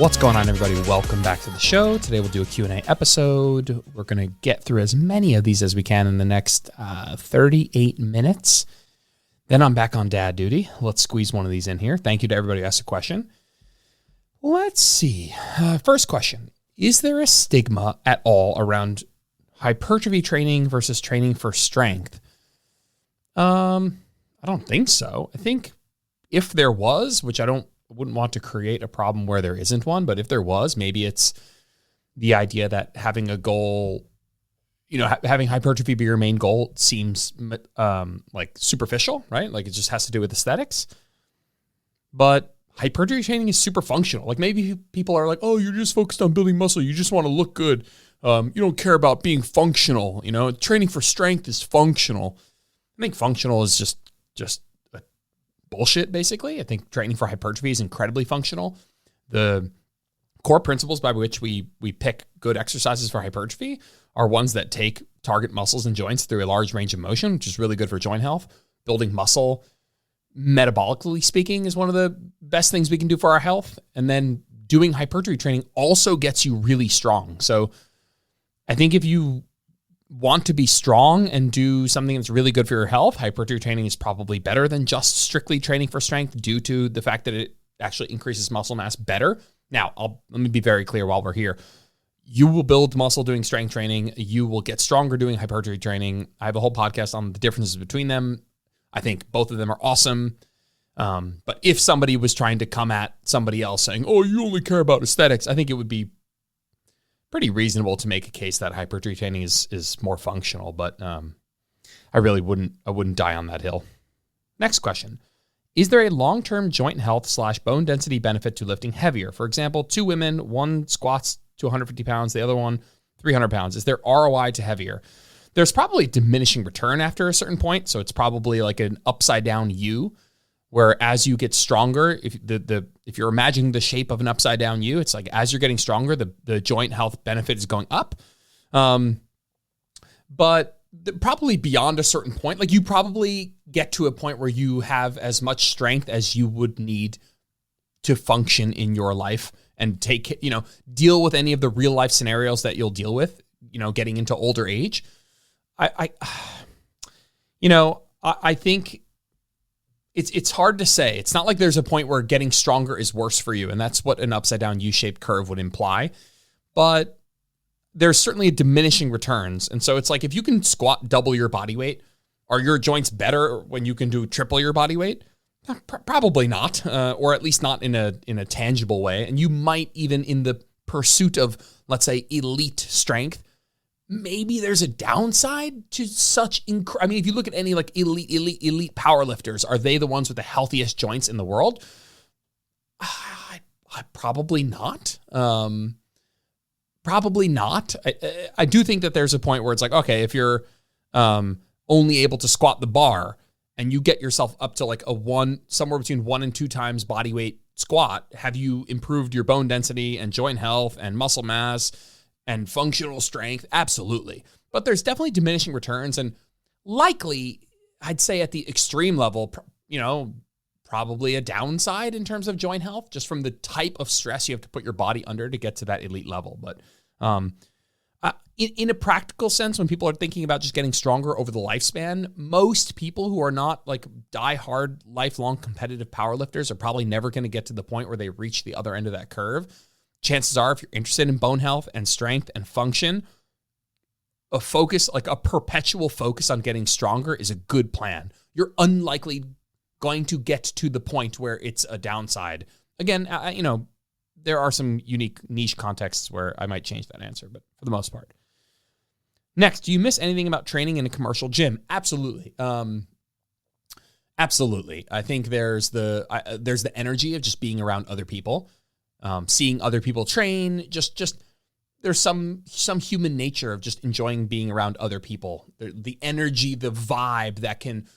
What's going on, everybody? Welcome back to the show. Today we'll do a Q&A episode. We're going to get through as many of these as we can in the next 38 minutes. Then I'm back on dad duty. Let's squeeze one of these in here. Thank you to everybody who asked a question. Let's see. First question. Is there a stigma at all around hypertrophy training versus training for strength? I don't think so. I think if there was, which I wouldn't want to create a problem where there isn't one, but if there was, maybe it's the idea that having a goal, having hypertrophy be your main goal seems like superficial, right? Like it just has to do with aesthetics. But hypertrophy training is super functional. Like maybe people are like, oh, you're just focused on building muscle. You just want to look good. You don't care about being functional. Training for strength is functional. I think functional is just bullshit, basically. I think training for hypertrophy is incredibly functional. The core principles by which we pick good exercises for hypertrophy are ones that take target muscles and joints through a large range of motion, which is really good for joint health. Building muscle, metabolically speaking, is one of the best things we can do for our health. And then doing hypertrophy training also gets you really strong. So I think if you want to be strong and do something that's really good for your health, hypertrophy training is probably better than just strictly training for strength due to the fact that it actually increases muscle mass better. Now, let me be very clear while we're here. You will build muscle doing strength training. You will get stronger doing hypertrophy training. I have a whole podcast on the differences between them. I think both of them are awesome. But if somebody was trying to come at somebody else saying, oh, you only care about aesthetics, I think it would be pretty reasonable to make a case that hypertrophy training is more functional, but I wouldn't die on that hill. Next question. Is there a long-term joint health / bone density benefit to lifting heavier? For example, 2 women, one squats to 150 pounds, the other one 300 pounds. Is there ROI to heavier? There's probably diminishing return after a certain point, so it's probably like an upside down U, where as you get stronger, if you're imagining the shape of an upside down U, it's like as you're getting stronger, the joint health benefit is going up. But probably beyond a certain point, like you probably get to a point where you have as much strength as you would need to function in your life and deal with any of the real life scenarios that you'll deal with, getting into older age. I think it's hard to say. It's not like there's a point where getting stronger is worse for you, and that's what an upside down U-shaped curve would imply. But there's certainly a diminishing returns. And so it's like if you can squat double your body weight, are your joints better when you can do triple your body weight? Probably not, or at least not in a tangible way. And you might even in the pursuit of, let's say, elite strength, maybe there's a downside to such if you look at any like elite powerlifters, are they the ones with the healthiest joints in the world? Probably not. Probably not. I do think that there's a point where it's like, okay, if you're only able to squat the bar and you get yourself up to like somewhere between 1 and 2 times body weight squat, have you improved your bone density and joint health and muscle mass and functional strength? Absolutely. But there's definitely diminishing returns, and likely, I'd say at the extreme level, probably a downside in terms of joint health, just from the type of stress you have to put your body under to get to that elite level. But in a practical sense, when people are thinking about just getting stronger over the lifespan, most people who are not like die-hard, lifelong competitive powerlifters are probably never going to get to the point where they reach the other end of that curve. Chances are, if you're interested in bone health and strength and function, a focus, like a perpetual focus on getting stronger, is a good plan. You're unlikely going to get to the point where it's a downside. Again, there are some unique niche contexts where I might change that answer, but for the most part. Next, do you miss anything about training in a commercial gym? Absolutely. Absolutely. I think there's the energy of just being around other people. Seeing other people train, just there's some human nature of just enjoying being around other people. The energy, the vibe that can,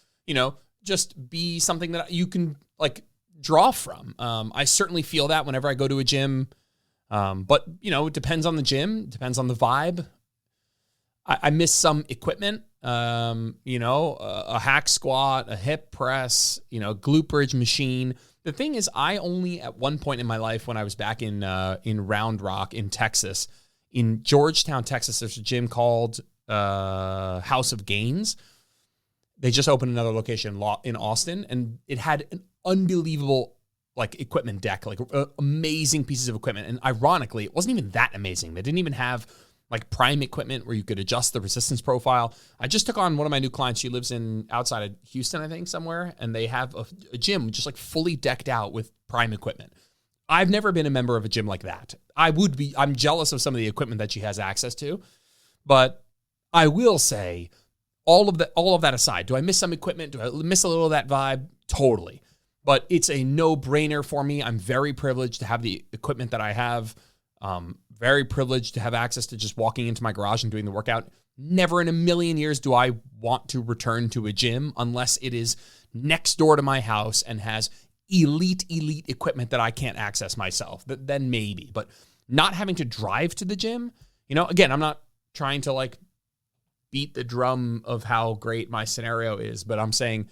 just be something that you can like draw from. I certainly feel that whenever I go to a gym. But it depends on the gym, depends on the vibe. I miss some equipment. a hack squat, a hip press, glute bridge machine. The thing is, I only at one point in my life when I was back in Round Rock in Texas, in Georgetown, Texas, there's a gym called House of Gains. They just opened another location in Austin, and it had an unbelievable equipment deck, amazing pieces of equipment. And ironically, it wasn't even that amazing. They didn't even have prime equipment where you could adjust the resistance profile. I just took on one of my new clients. She lives outside of Houston, I think, somewhere, and they have a gym just fully decked out with prime equipment. I've never been a member of a gym like that. I'm jealous of some of the equipment that she has access to, but I will say, all of that aside, do I miss some equipment? Do I miss a little of that vibe? Totally. But it's a no-brainer for me. I'm very privileged to have the equipment that I have. Very privileged to have access to just walking into my garage and doing the workout. Never in a million years do I want to return to a gym unless it is next door to my house and has elite equipment that I can't access myself. Then maybe. But not having to drive to the gym, again, I'm not trying to beat the drum of how great my scenario is, but I'm saying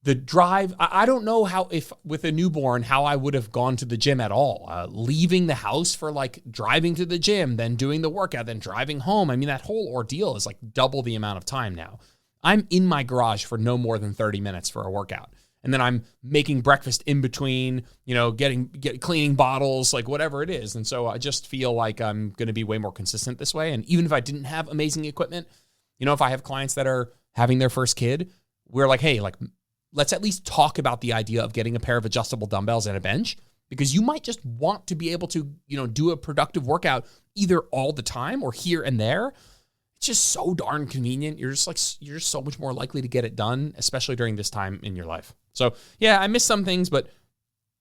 the drive, I don't know if with a newborn, how I would have gone to the gym at all. Leaving the house for driving to the gym, then doing the workout, then driving home. I mean, that whole ordeal is double the amount of time now. I'm in my garage for no more than 30 minutes for a workout. And then I'm making breakfast in between, cleaning bottles, whatever it is. And so I just feel like I'm going to be way more consistent this way. And even if I didn't have amazing equipment, if I have clients that are having their first kid, we're hey, let's at least talk about the idea of getting a pair of adjustable dumbbells and a bench, because you might just want to be able to, do a productive workout either all the time or here and there. It's just so darn convenient. You're just so much more likely to get it done, especially during this time in your life. So yeah, I miss some things, but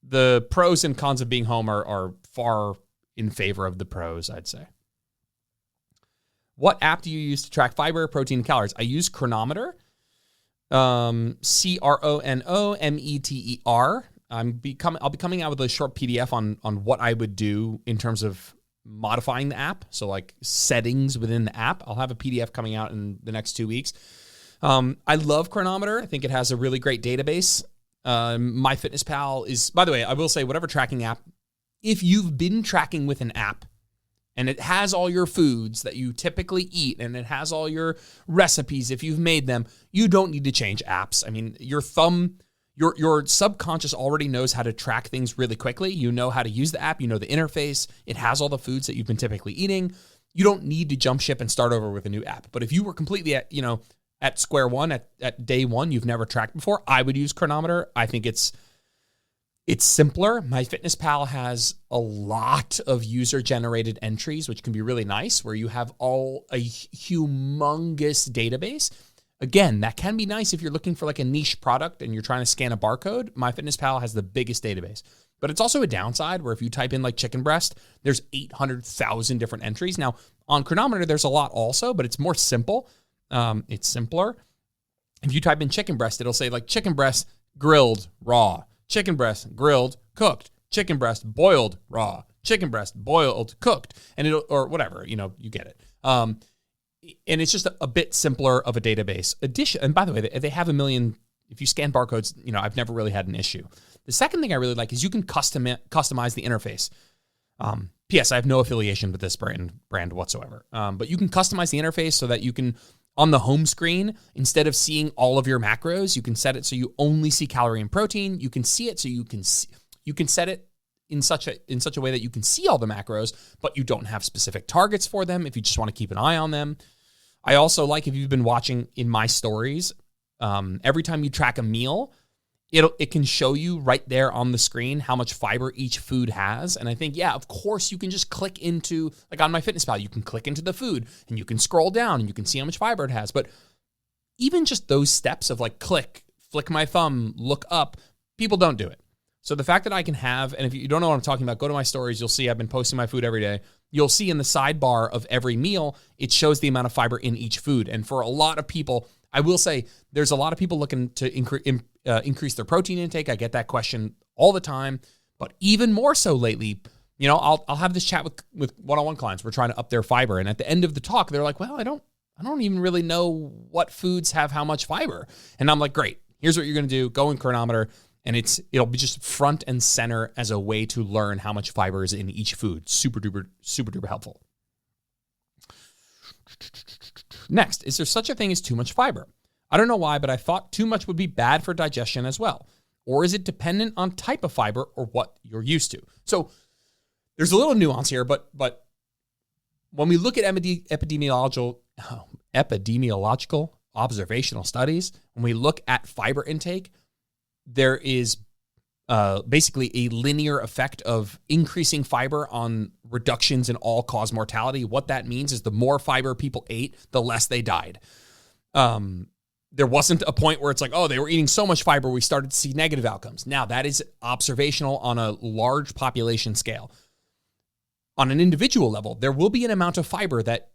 the pros and cons of being home are far in favor of the pros, I'd say. What app do you use to track fiber, protein, and calories? I use Chronometer. Chronometer. I'll be coming out with a short PDF on what I would do in terms of modifying the app. So settings within the app. I'll have a PDF coming out in the next 2 weeks. I love Chronometer. I think it has a really great database. MyFitnessPal is, by the way, I will say, whatever tracking app, if you've been tracking with an app and it has all your foods that you typically eat, and it has all your recipes if you've made them, you don't need to change apps. I mean, your subconscious already knows how to track things really quickly. You know how to use the app. You know the interface. It has all the foods that you've been typically eating. You don't need to jump ship and start over with a new app. But if you were completely at square one, at day one, you've never tracked before, I would use Chronometer. I think it's simpler. MyFitnessPal has a lot of user-generated entries, which can be really nice, where you have a humongous database. Again, that can be nice if you're looking for a niche product and you're trying to scan a barcode. MyFitnessPal has the biggest database. But it's also a downside where if you type in chicken breast, there's 800,000 different entries. Now, on Chronometer, there's a lot also, but it's more simple. It's simpler. If you type in chicken breast, it'll say chicken breast grilled raw, chicken breast grilled cooked, chicken breast boiled raw, chicken breast boiled cooked, and or whatever, you get it. And it's just a bit simpler of a database. And by the way, they have 1 million. If you scan barcodes, I've never really had an issue. The second thing I really like is you can customize the interface. P.S. I have no affiliation with this brand whatsoever. But you can customize the interface so that you can, on the home screen, instead of seeing all of your macros, you can set it so you only see calorie and protein. You can see it so you can set it in such a way that you can see all the macros, but you don't have specific targets for them if you just want to keep an eye on them. I also like, if you've been watching in my stories, every time you track a meal, it can show you right there on the screen how much fiber each food has. And I think, yeah, of course, you can just click into, on MyFitnessPal, you can click into the food and you can scroll down and you can see how much fiber it has. But even just those steps of click, flick my thumb, look up, people don't do it. So the fact that I can have, and if you don't know what I'm talking about, go to my stories. You'll see I've been posting my food every day. You'll see in the sidebar of every meal, it shows the amount of fiber in each food. And for a lot of people, I will say there's a lot of people looking to increase their protein intake. I get that question all the time, but even more so lately, I'll have this chat with one-on-one clients. We're trying to up their fiber. And at the end of the talk, they're like, well, I don't I don't even really know what foods have how much fiber. And I'm like, great, here's what you're going to do. Go in Chronometer, and it'll be just front and center as a way to learn how much fiber is in each food. Super duper helpful. Next, is there such a thing as too much fiber? I don't know why, but I thought too much would be bad for digestion as well. Or is it dependent on type of fiber or what you're used to? So there's a little nuance here, but when we look at epidemiological observational studies, when we look at fiber intake, there is basically a linear effect of increasing fiber on reductions in all-cause mortality. What that means is the more fiber people ate, the less they died. There wasn't a point where it's like, oh, they were eating so much fiber, we started to see negative outcomes. Now, that is observational on a large population scale. On an individual level, there will be an amount of fiber that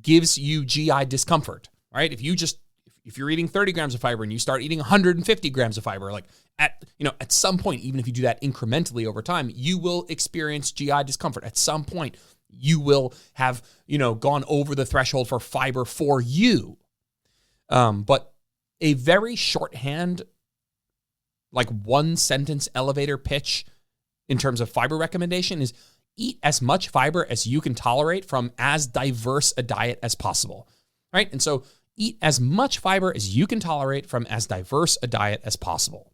gives you GI discomfort, right? If you're eating 30 grams of fiber and you start eating 150 grams of fiber, like at some point, even if you do that incrementally over time, you will experience GI discomfort. At some point, you will have, gone over the threshold for fiber for you. But a very shorthand, like one sentence elevator pitch in terms of fiber recommendation is eat as much fiber as you can tolerate from as diverse a diet as possible, right? And so eat as much fiber as you can tolerate from as diverse a diet as possible.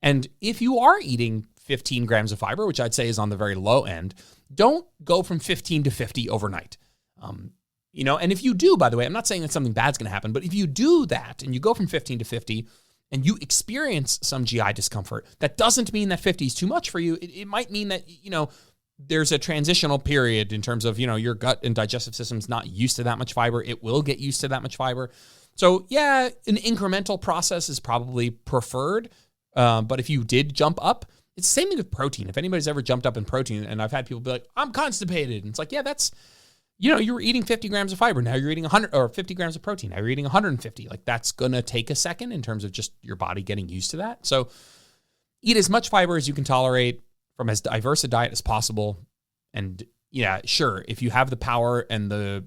And if you are eating 15 grams of fiber, which I'd say is on the very low end, don't go from 15 to 50 overnight. And if you do, by the way, I'm not saying that something bad's going to happen, but if you do that and you go from 15 to 50 and you experience some GI discomfort, that doesn't mean that 50 is too much for you. It might mean that, there's a transitional period in terms of, your gut and digestive system's not used to that much fiber. It will get used to that much fiber. So yeah, an incremental process is probably preferred. But if you did jump up, it's the same thing with protein. If anybody's ever jumped up in protein, and I've had people be like, I'm constipated. And it's like, yeah, that's, you were eating 50 grams of fiber. Now you're eating 100 or 50 grams of protein. Now you're eating 150. Like that's going to take a second in terms of just your body getting used to that. So eat as much fiber as you can tolerate from as diverse a diet as possible. And yeah, sure, if you have the power and the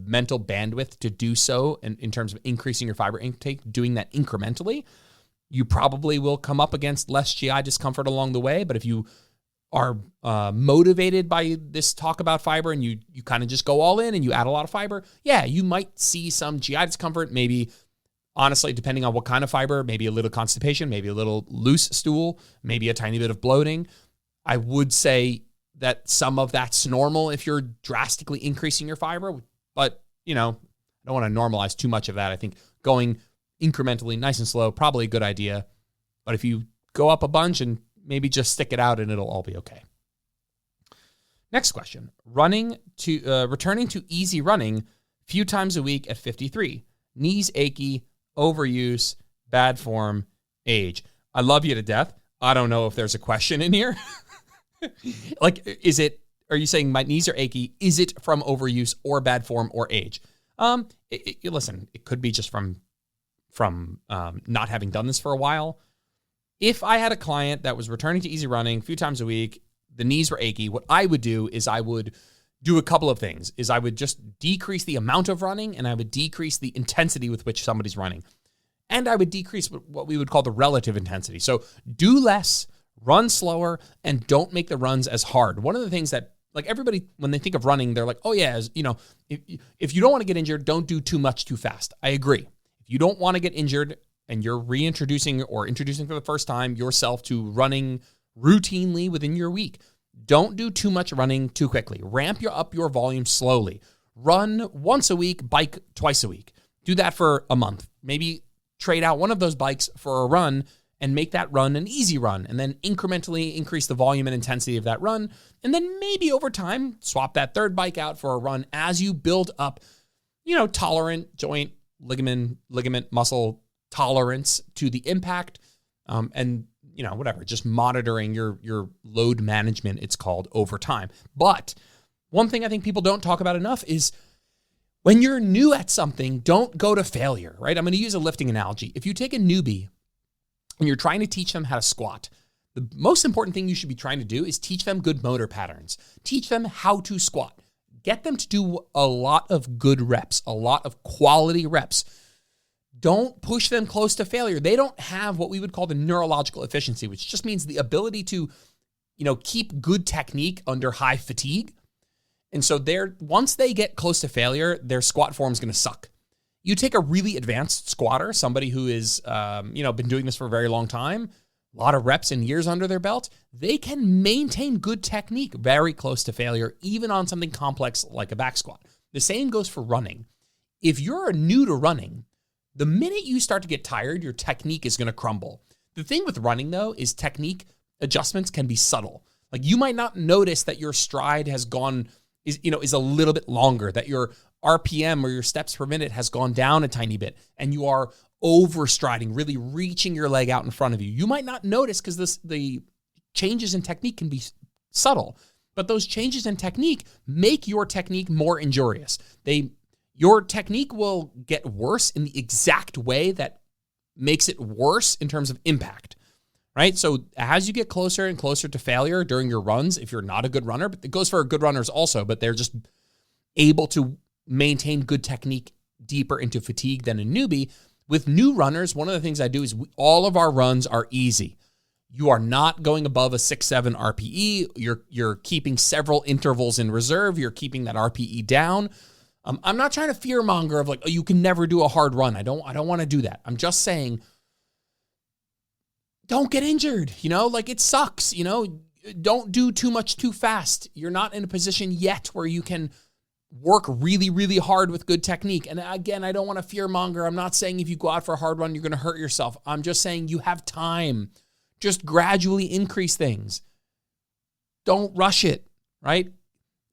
mental bandwidth to do so in terms of increasing your fiber intake, doing that incrementally, you probably will come up against less GI discomfort along the way. But if you are motivated by this talk about fiber and you kind of just go all in and you add a lot of fiber, yeah, you might see some GI discomfort, maybe, honestly, depending on what kind of fiber, maybe a little constipation, maybe a little loose stool, maybe a tiny bit of bloating. I would say that some of that's normal if you're drastically increasing your fiber, but, I don't want to normalize too much of that. I think going incrementally, nice and slow, probably a good idea. But if you go up a bunch and maybe just stick it out and it'll all be okay. Next question. Returning to easy running few times a week at 53. Knees achy, overuse, bad form, age. I love you to death. I don't know if there's a question in here. Like, are you saying my knees are achy? Is it from overuse or bad form or age? Listen, it could be just from not having done this for a while. If I had a client that was returning to easy running a few times a week, the knees were achy, what I would do is I would do a couple of things. I would just decrease the amount of running, and I would decrease the intensity with which somebody's running. And I would decrease what we would call the relative intensity. So do less, run slower, and don't make the runs as hard. One of the things that, like, everybody, when they think of running, they're like, oh yeah, if you don't want to get injured, don't do too much too fast. I agree. If you don't want to get injured and you're reintroducing or introducing for the first time yourself to running routinely within your week, don't do too much running too quickly. Ramp up your volume slowly. Run once a week, bike twice a week. Do that for a month. Maybe trade out one of those bikes for a run and make that run an easy run, and then incrementally increase the volume and intensity of that run. And then maybe over time, swap that third bike out for a run as you build up, tolerant joint, ligament, muscle tolerance to the impact. And whatever, just monitoring your load management, it's called, over time. But one thing I think people don't talk about enough is when you're new at something, don't go to failure, right? I'm going to use a lifting analogy. If you take a newbie and you're trying to teach them how to squat, the most important thing you should be trying to do is teach them good motor patterns. Teach them how to squat. Get them to do a lot of good reps, a lot of quality reps. Don't push them close to failure. They don't have what we would call the neurological efficiency, which just means the ability to, keep good technique under high fatigue. And so once they get close to failure, their squat form is going to suck. You take a really advanced squatter, somebody who is, been doing this for a very long time, a lot of reps and years under their belt, they can maintain good technique very close to failure, even on something complex like a back squat. The same goes for running. If you're new to running, the minute you start to get tired, your technique is going to crumble. The thing with running, though, is technique adjustments can be subtle. Like you might not notice that your stride has is a little bit longer, that your RPM or your steps per minute has gone down a tiny bit, and you are overstriding, really reaching your leg out in front of you. You might not notice because the changes in technique can be subtle, but those changes in technique make your technique more injurious. Your technique will get worse in the exact way that makes it worse in terms of impact, right? So as you get closer and closer to failure during your runs, if you're not a good runner, but it goes for good runners also, but they're just able to maintain good technique deeper into fatigue than a newbie. With new runners, one of the things I do is all of our runs are easy. You are not going above a 6-7 RPE. You're keeping several intervals in reserve. You're keeping that RPE down. I'm not trying to fear monger of like, oh, you can never do a hard run. I don't want to do that. I'm just saying, don't get injured. Like it sucks. Don't do too much too fast. You're not in a position yet where you can work really, really hard with good technique. And again, I don't want to fear monger. I'm not saying if you go out for a hard run, you're going to hurt yourself. I'm just saying you have time. Just gradually increase things. Don't rush it, right?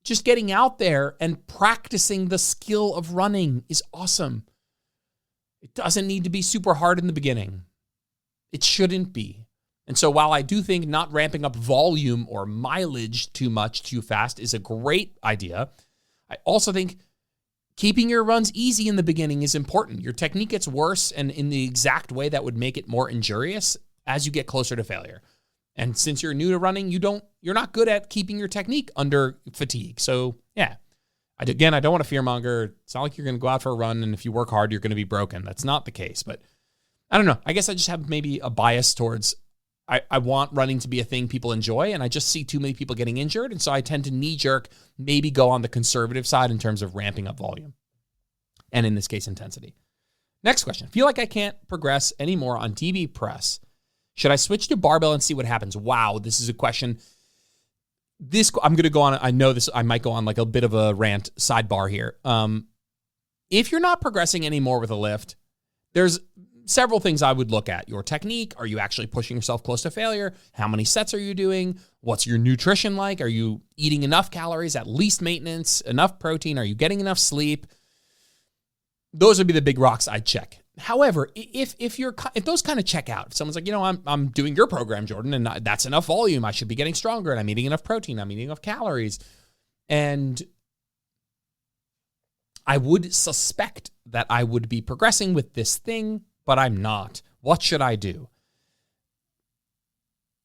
Just getting out there and practicing the skill of running is awesome. It doesn't need to be super hard in the beginning. It shouldn't be. And so while I do think not ramping up volume or mileage too much too fast is a great idea, I also think keeping your runs easy in the beginning is important. Your technique gets worse and in the exact way that would make it more injurious as you get closer to failure. And since you're new to running, you're not good at keeping your technique under fatigue. So yeah, I don't want to fearmonger. It's not like you're going to go out for a run and if you work hard, you're going to be broken. That's not the case. But I don't know. I guess I just have maybe a bias towards I want running to be a thing people enjoy, and I just see too many people getting injured, and so I tend to knee-jerk, maybe go on the conservative side in terms of ramping up volume, and in this case, intensity. Next question. Feel like I can't progress anymore on DB press. Should I switch to barbell and see what happens? Wow, this is a question. I'm going to go on, I know this, I might go on like a bit of a rant sidebar here. If you're not progressing anymore with a lift, there's several things I would look at. Your technique. Are you actually pushing yourself close to failure? How many sets are you doing? What's your nutrition like? Are you eating enough calories, at least maintenance, enough protein? Are you getting enough sleep? Those would be the big rocks I'd check. However, if those kind of check out, if someone's like, I'm doing your program, Jordan, and that's enough volume, I should be getting stronger, and I'm eating enough protein, I'm eating enough calories, and I would suspect that I would be progressing with this thing, but I'm not. What should I do?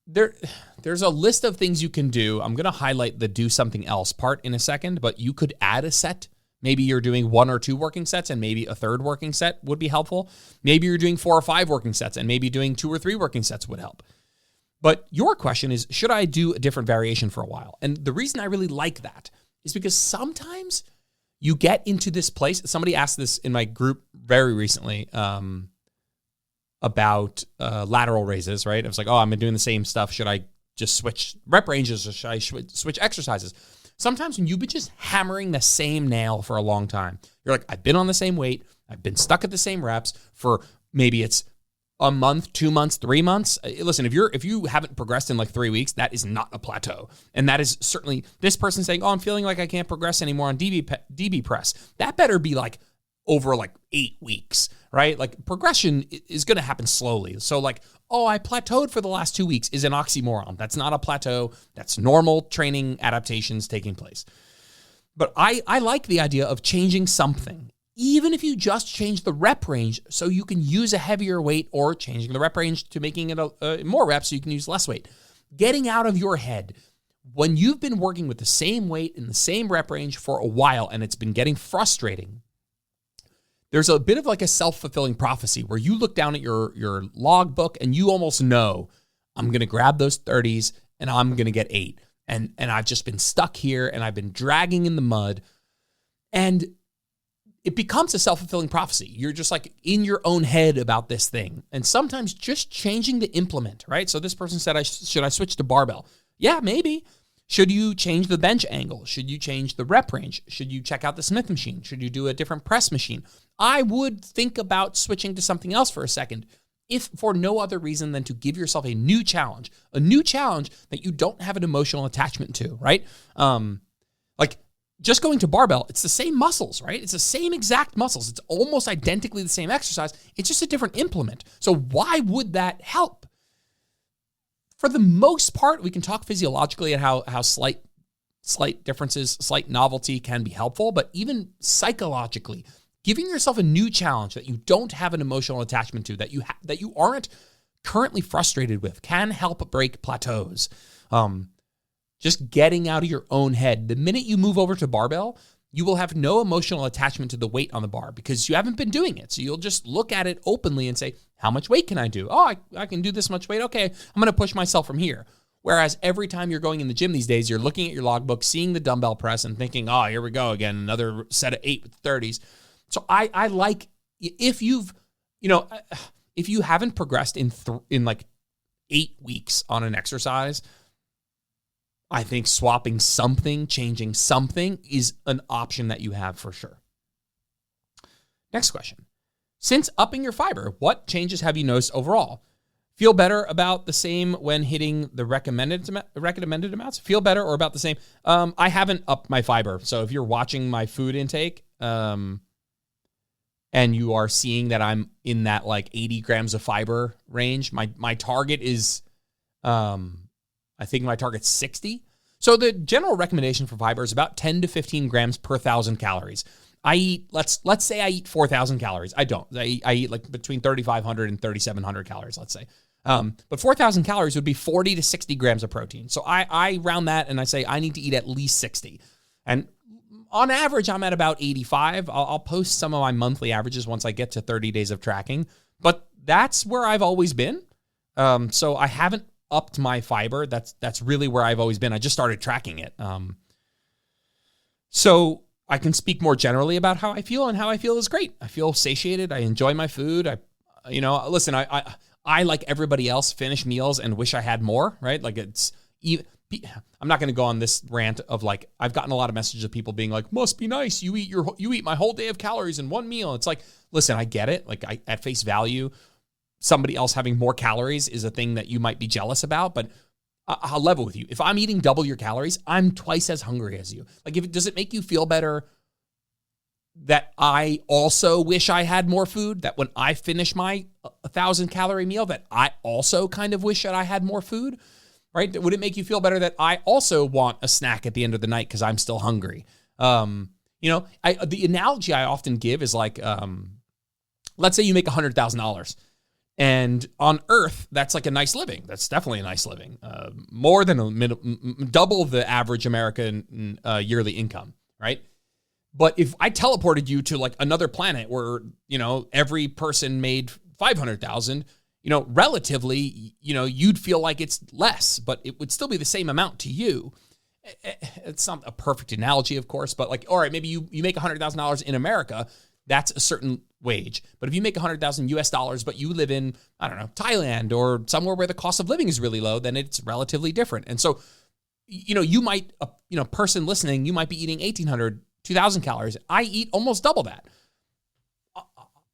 There's a list of things you can do. I'm going to highlight the do something else part in a second, but you could add a set. Maybe you're doing 1 or 2 working sets and maybe a third working set would be helpful. Maybe you're doing 4 or 5 working sets and maybe doing 2 or 3 working sets would help. But your question is, should I do a different variation for a while? And the reason I really like that is because sometimes you get into this place. Somebody asked this in my group very recently, about lateral raises, right? I was like, I'm doing the same stuff. Should I just switch rep ranges or should I switch exercises? Sometimes when you've been just hammering the same nail for a long time, you're like, I've been on the same weight. I've been stuck at the same reps for maybe it's a month, 2 months, 3 months. Listen, if you haven't progressed in like 3 weeks, that is not a plateau. And that is certainly this person saying, I'm feeling like I can't progress anymore on DB press. That better be like over like 8 weeks, right? Like progression is going to happen slowly. So like, I plateaued for the last 2 weeks is an oxymoron. That's not a plateau. That's normal training adaptations taking place. But I like the idea of changing something, even if you just change the rep range so you can use a heavier weight, or changing the rep range to making it more reps so you can use less weight. Getting out of your head, When you've been working with the same weight in the same rep range for a while and it's been getting frustrating, there's a bit of like a self-fulfilling prophecy where you look down at your log book and you almost know, I'm going to grab those 30s and I'm going to get 8. And I've just been stuck here and I've been dragging in the mud. And it becomes a self-fulfilling prophecy. You're just like in your own head about this thing. And sometimes just changing the implement, right? So this person said, should I switch to barbell? Yeah, maybe. Should you change the bench angle? Should you change the rep range? Should you check out the Smith machine? Should you do a different press machine? I would think about switching to something else for a second, if for no other reason than to give yourself a new challenge that you don't have an emotional attachment to, right? Like just going to barbell, it's the same muscles, right? It's the same exact muscles. It's almost identically the same exercise. It's just a different implement. So why would that help? For the most part, we can talk physiologically at how slight differences, slight novelty can be helpful, but even psychologically, giving yourself a new challenge that you don't have an emotional attachment to, that you aren't currently frustrated with, can help break plateaus. Just getting out of your own head. The minute you move over to barbell, you will have no emotional attachment to the weight on the bar because you haven't been doing it. So you'll just look at it openly and say, how much weight can I do? Oh, I can do this much weight. Okay, I'm going to push myself from here. Whereas every time you're going in the gym these days, you're looking at your logbook, seeing the dumbbell press and thinking, oh, here we go again, another set of 8 with 30s. So I like, if you haven't progressed in like 8 weeks on an exercise, I think swapping something, changing something is an option that you have for sure. Next question. Since upping your fiber, what changes have you noticed overall? Feel better about the same when hitting the recommended amounts? Feel better or about the same? I haven't upped my fiber. So if you're watching my food intake and you are seeing that I'm in that like 80 grams of fiber range, my target is... I think my target's 60. So the general recommendation for fiber is about 10 to 15 grams per 1,000 calories. I eat, let's say I eat 4,000 calories. I don't. I eat like between 3,500 and 3,700 calories, let's say. But 4,000 calories would be 40 to 60 grams of protein. So I round that and I say I need to eat at least 60. And on average, I'm at about 85. I'll post some of my monthly averages once I get to 30 days of tracking. But that's where I've always been. So I haven't upped my fiber. That's really where I've always been. I just started tracking it. So I can speak more generally about how I feel, and how I feel is great. I feel satiated. I enjoy my food. Listen, I like everybody else finish meals and wish I had more, right? Like I'm not going to go on this rant of like, I've gotten a lot of messages of people being like, must be nice. You eat my whole day of calories in one meal. It's like, listen, I get it. Like at face value, somebody else having more calories is a thing that you might be jealous about, but I'll level with you. If I'm eating double your calories, I'm twice as hungry as you. Like, does it make you feel better that I also wish I had more food? That when I finish my 1,000-calorie meal, that I also kind of wish that I had more food, right? Would it make you feel better that I also want a snack at the end of the night because I'm still hungry? The analogy I often give is like, let's say you make $100,000. And on Earth, that's like a nice living. That's definitely a nice living. More than double the average American yearly income, right? But if I teleported you to like another planet where, every person made 500,000, relatively, you'd feel like it's less, but it would still be the same amount to you. It's not a perfect analogy, of course, but like, all right, maybe you make $100,000 in America. That's a certain wage. But if you make $100,000 but you live in, I don't know, Thailand or somewhere where the cost of living is really low, then it's relatively different. And so, you might, person listening, you might be eating 1,800, 2,000 calories. I eat almost double that.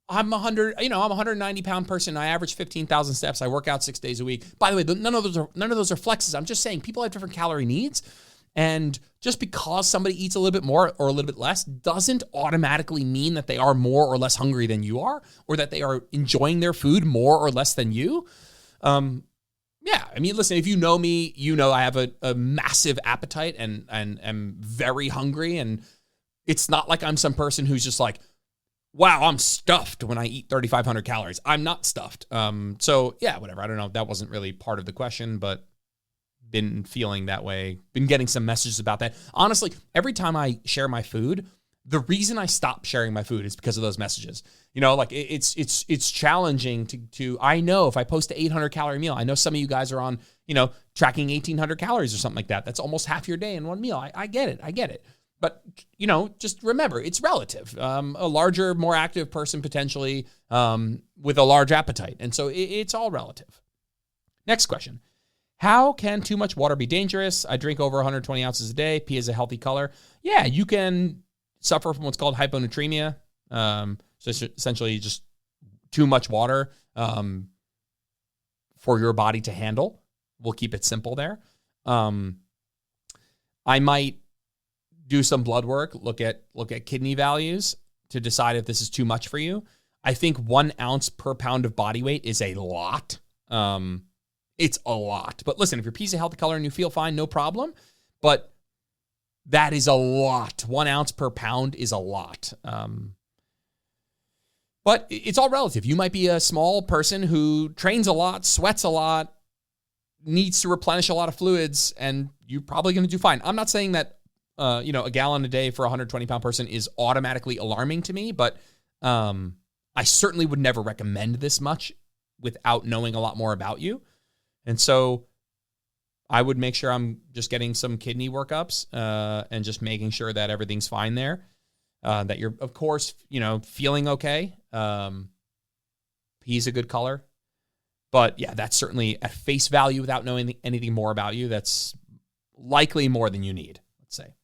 I'm I'm a 190-pound person. I average 15,000 steps. I work out 6 days a week. By the way, none of those are flexes. I'm just saying people have different calorie needs. And just because somebody eats a little bit more or a little bit less doesn't automatically mean that they are more or less hungry than you are, or that they are enjoying their food more or less than you. Listen, if you know me, I have a massive appetite and am very hungry. And it's not like I'm some person who's just like, wow, I'm stuffed when I eat 3,500 calories. I'm not stuffed. Whatever. I don't know. That wasn't really part of the question, but been feeling that way, been getting some messages about that. Honestly, every time I share my food, the reason I stop sharing my food is because of those messages. Like it's challenging to I know if I post an 800 calorie meal, I know some of you guys are on, tracking 1800 calories or something like that. That's almost half your day in one meal. I get it. But, just remember, it's relative. A larger, more active person potentially with a large appetite. And so it's all relative. Next question. How can too much water be dangerous? I drink over 120 ounces a day. Pee is a healthy color. Yeah, you can suffer from what's called hyponatremia. So it's essentially just too much water for your body to handle. We'll keep it simple there. I might do some blood work, look at kidney values to decide if this is too much for you. I think 1 ounce per pound of body weight is a lot. It's a lot. But listen, if your pee's a healthy color and you feel fine, no problem. But that is a lot. 1 ounce per pound is a lot. But it's all relative. You might be a small person who trains a lot, sweats a lot, needs to replenish a lot of fluids, and you're probably going to do fine. I'm not saying that a gallon a day for a 120-pound person is automatically alarming to me, but I certainly would never recommend this much without knowing a lot more about you. And so I would make sure I'm just getting some kidney workups and just making sure that everything's fine there, that you're, of course, feeling okay. Pee's a good color. But yeah, that's certainly at face value without knowing anything more about you. That's likely more than you need, let's say.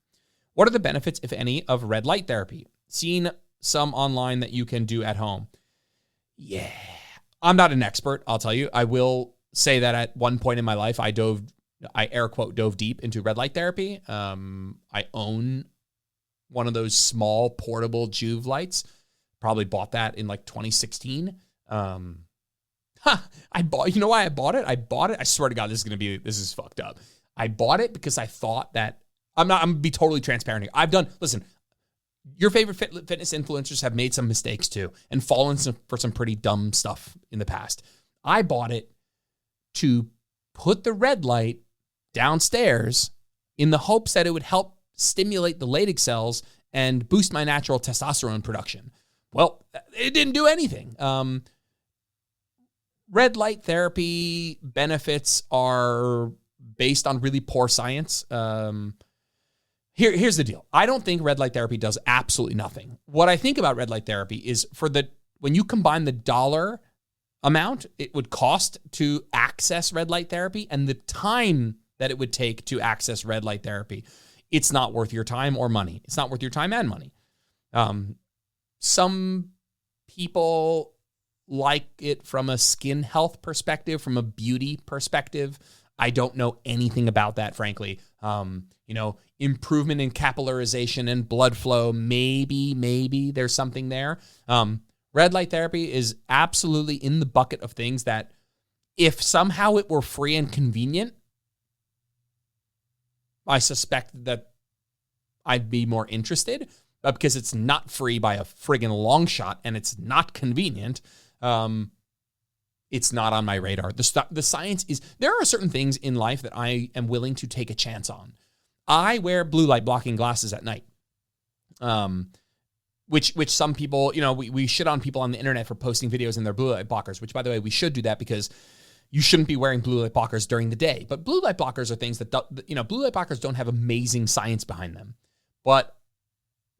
What are the benefits, if any, of red light therapy? Seen some online that you can do at home. Yeah, I'm not an expert, I'll tell you. I will say that at one point in my life, I air quote, dove deep into red light therapy. I own one of those small portable Juve lights. Probably bought that in like 2016. You know why I bought it? I swear to God, this is fucked up. I bought it because I thought that, I'm going to be totally transparent here. Listen, your favorite fitness influencers have made some mistakes too and fallen for some pretty dumb stuff in the past. I bought it to put the red light downstairs in the hopes that it would help stimulate the Leydig cells and boost my natural testosterone production. Well, it didn't do anything. Red light therapy benefits are based on really poor science. Here's the deal. I don't think red light therapy does absolutely nothing. What I think about red light therapy is when you combine the dollar amount it would cost to access red light therapy and the time that it would take to access red light therapy, it's not worth your time or money. It's not worth your time and money. Some people like it from a skin health perspective, from a beauty perspective. I don't know anything about that, frankly. Improvement in capillarization and blood flow, maybe there's something there. Red light therapy is absolutely in the bucket of things that if somehow it were free and convenient, I suspect that I'd be more interested. But because it's not free by a friggin' long shot and it's not convenient, it's not on my radar. The science is, there are certain things in life that I am willing to take a chance on. I wear blue light blocking glasses at night, which some people, we shit on people on the internet for posting videos in their blue light blockers, which by the way, we should do that because you shouldn't be wearing blue light blockers during the day. But blue light blockers are things that, blue light blockers don't have amazing science behind them, but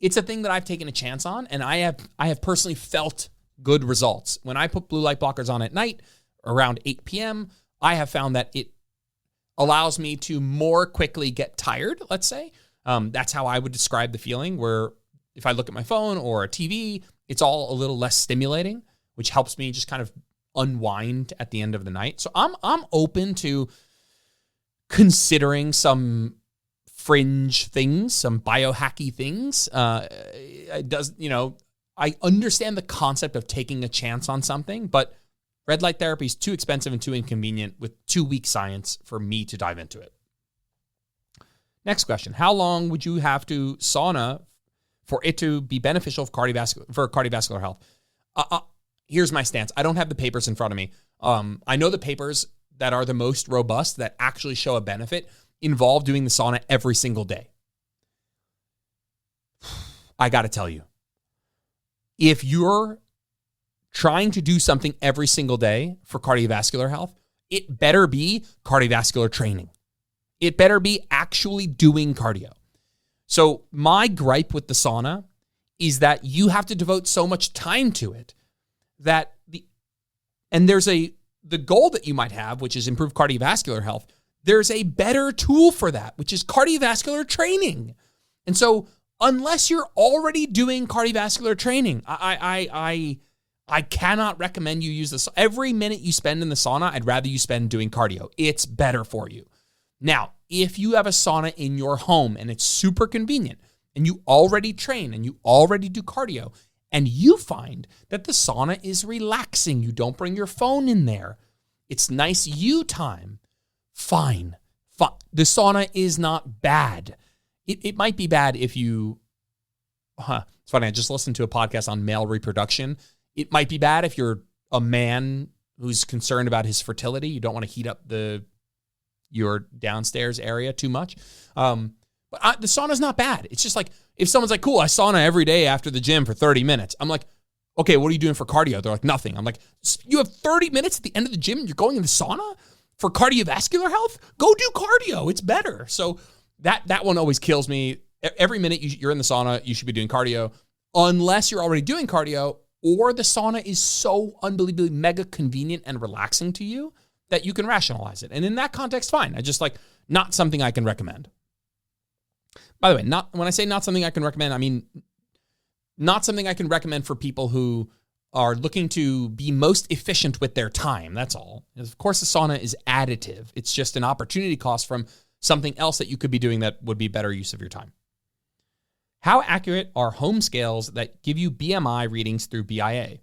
it's a thing that I've taken a chance on. And I have personally felt good results. When I put blue light blockers on at night around 8 p.m., I have found that it allows me to more quickly get tired, let's say. That's how I would describe the feeling, where if I look at my phone or a TV, it's all a little less stimulating, which helps me just kind of unwind at the end of the night. So I'm open to considering some fringe things, some biohacky things. I understand the concept of taking a chance on something, but red light therapy is too expensive and too inconvenient with too weak science for me to dive into it. Next question. How long would you have to sauna for it to be beneficial for cardiovascular health? Here's my stance. I don't have the papers in front of me. I know the papers that are the most robust, that actually show a benefit, involve doing the sauna every single day. I got to tell you, if you're trying to do something every single day for cardiovascular health, it better be cardiovascular training. It better be actually doing cardio. So my gripe with the sauna is that you have to devote so much time to it that there's the goal that you might have, which is improve cardiovascular health. There's a better tool for that, which is cardiovascular training. And so unless you're already doing cardiovascular training, I cannot recommend you use this. Every minute you spend in the sauna, I'd rather you spend doing cardio. It's better for you. Now, if you have a sauna in your home and it's super convenient and you already train and you already do cardio and you find that the sauna is relaxing, you don't bring your phone in there, it's nice you time, fine. The sauna is not bad. It might be bad if you, it's funny, I just listened to a podcast on male reproduction. It might be bad if you're a man who's concerned about his fertility. You don't want to heat up your downstairs area too much. But the sauna's not bad. It's just like, if someone's like, cool, I sauna every day after the gym for 30 minutes. I'm like, okay, what are you doing for cardio? They're like, nothing. I'm like, you have 30 minutes at the end of the gym and you're going in the sauna for cardiovascular health? Go do cardio. It's better. So that one always kills me. Every minute you're in the sauna, you should be doing cardio, unless you're already doing cardio or the sauna is so unbelievably mega convenient and relaxing to you that you can rationalize it. And in that context, fine. I just not something I can recommend. By the way, when I say not something I can recommend, I mean not something I can recommend for people who are looking to be most efficient with their time. That's all. Of course, the sauna is additive. It's just an opportunity cost from something else that you could be doing that would be better use of your time. How accurate are home scales that give you BMI readings through BIA?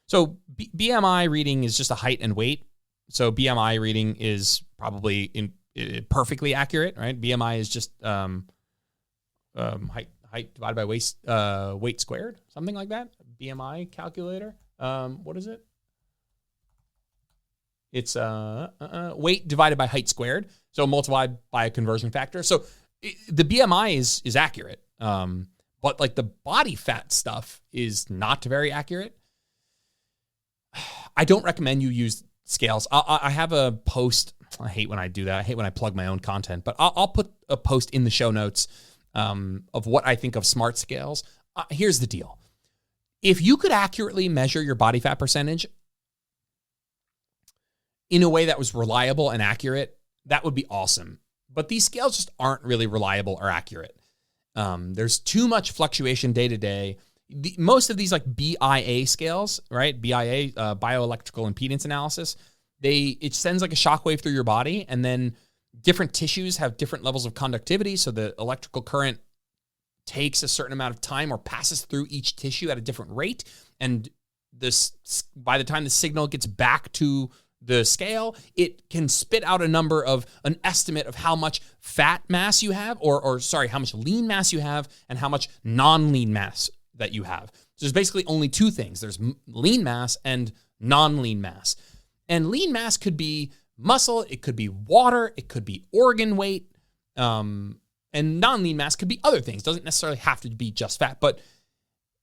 So BMI reading is just a height and weight. So BMI reading is probably perfectly accurate, right? BMI is just height divided by weight squared, something like that. BMI calculator. What is it? It's weight divided by height squared. So multiplied by a conversion factor. So the BMI is accurate. But like the body fat stuff is not very accurate. I don't recommend you use scales. I have a post. I hate when I do that. I hate when I plug my own content, but I'll put a post in the show notes of what I think of smart scales. Here's the deal. If you could accurately measure your body fat percentage in a way that was reliable and accurate, that would be awesome. But these scales just aren't really reliable or accurate. There's too much fluctuation day to day. Most of these like BIA scales, right? BIA, bioelectrical impedance analysis, it sends like a shockwave through your body, and then different tissues have different levels of conductivity. So the electrical current takes a certain amount of time or passes through each tissue at a different rate. And by the time the signal gets back to the scale, it can spit out an estimate of how much fat mass you have, or how much lean mass you have, and how much non-lean mass that you have. So there's basically only two things. There's lean mass and non-lean mass. And lean mass could be muscle, it could be water, it could be organ weight, and non-lean mass could be other things. Doesn't necessarily have to be just fat, but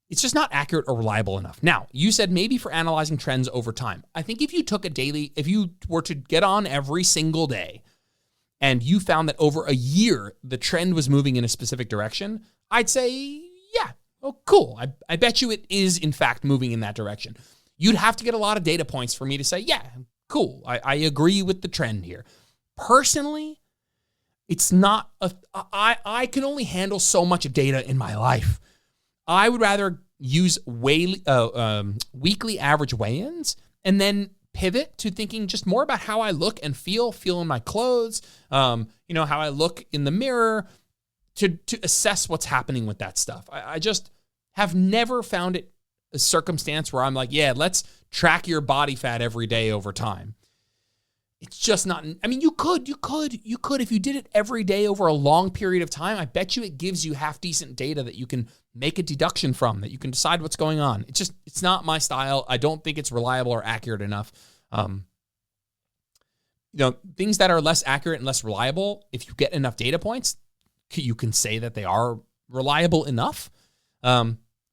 it's just not accurate or reliable enough. Now, you said maybe for analyzing trends over time. I think if you were to get on every single day and you found that over a year, the trend was moving in a specific direction, I'd say, yeah, oh, cool. I bet you it is in fact moving in that direction. You'd have to get a lot of data points for me to say, yeah, cool. I agree with the trend here. Personally, it's not I can only handle so much data in my life. I would rather use weekly average weigh-ins and then pivot to thinking just more about how I look and feel in my clothes, how I look in the mirror to assess what's happening with that stuff. I just have never found it a circumstance where I'm like, yeah, let's track your body fat every day over time. It's just not, I mean, you could, if you did it every day over a long period of time, I bet you it gives you half decent data that you can make a deduction from, that you can decide what's going on. It's not my style. I don't think it's reliable or accurate enough. things that are less accurate and less reliable, if you get enough data points, you can say that they are reliable enough.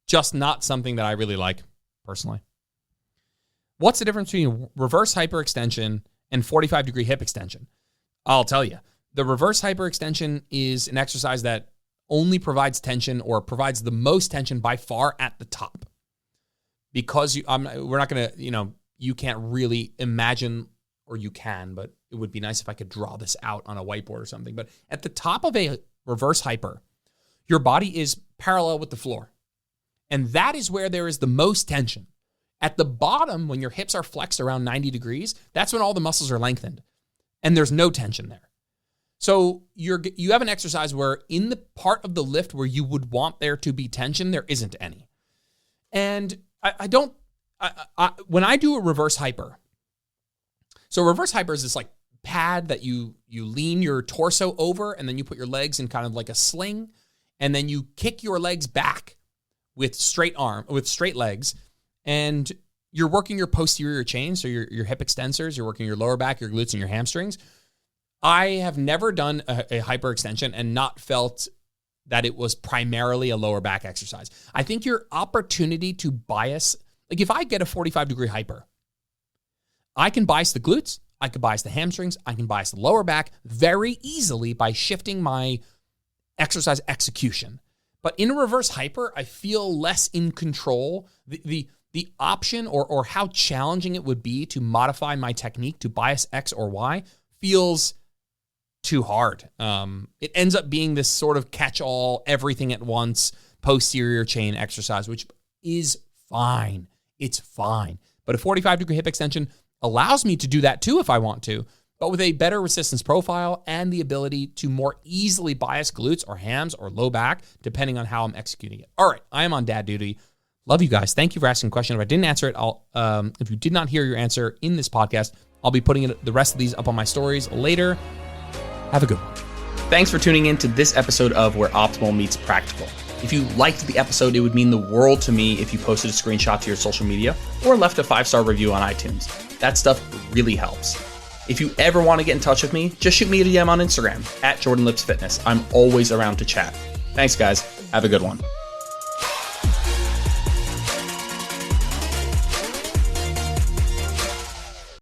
Just not something that I really like personally. What's the difference between reverse hyperextension and 45-degree hip extension? I'll tell you. The reverse hyperextension is an exercise that only provides tension, or provides the most tension by far at the top. Because we're not going to, you can't really imagine, or you can, but it would be nice if I could draw this out on a whiteboard or something. But at the top of a reverse hyper, your body is parallel with the floor. And that is where there is the most tension. At the bottom, when your hips are flexed around 90 degrees, that's when all the muscles are lengthened. And there's no tension there. So you have an exercise where in the part of the lift where you would want there to be tension, there isn't any. And when I do a reverse hyper, so reverse hyper is this like pad that you lean your torso over, and then you put your legs in kind of like a sling, and then you kick your legs back with straight legs, and you're working your posterior chain, so your hip extensors, you're working your lower back, your glutes, and your hamstrings. I have never done a hyperextension and not felt that it was primarily a lower back exercise. I think your opportunity to bias, like if I get a 45-degree hyper, I can bias the glutes, I can bias the hamstrings, I can bias the lower back very easily by shifting my exercise execution. But in a reverse hyper, I feel less in control. The option or how challenging it would be to modify my technique to bias X or Y feels too hard. It ends up being this sort of catch-all, everything at once, posterior chain exercise, which is fine. It's fine. But a 45-degree hip extension allows me to do that too if I want to, but with a better resistance profile and the ability to more easily bias glutes or hams or low back, depending on how I'm executing it. All right, I am on dad duty. Love you guys. Thank you for asking a question. If I didn't answer it, if you did not hear your answer in this podcast, I'll be putting the rest of these up on my stories later. Have a good one. Thanks for tuning in to this episode of Where Optimal Meets Practical. If you liked the episode, it would mean the world to me if you posted a screenshot to your social media or left a 5-star review on iTunes. That stuff really helps. If you ever want to get in touch with me, just shoot me a DM on Instagram @JordanLipsFitness. I'm always around to chat. Thanks, guys. Have a good one.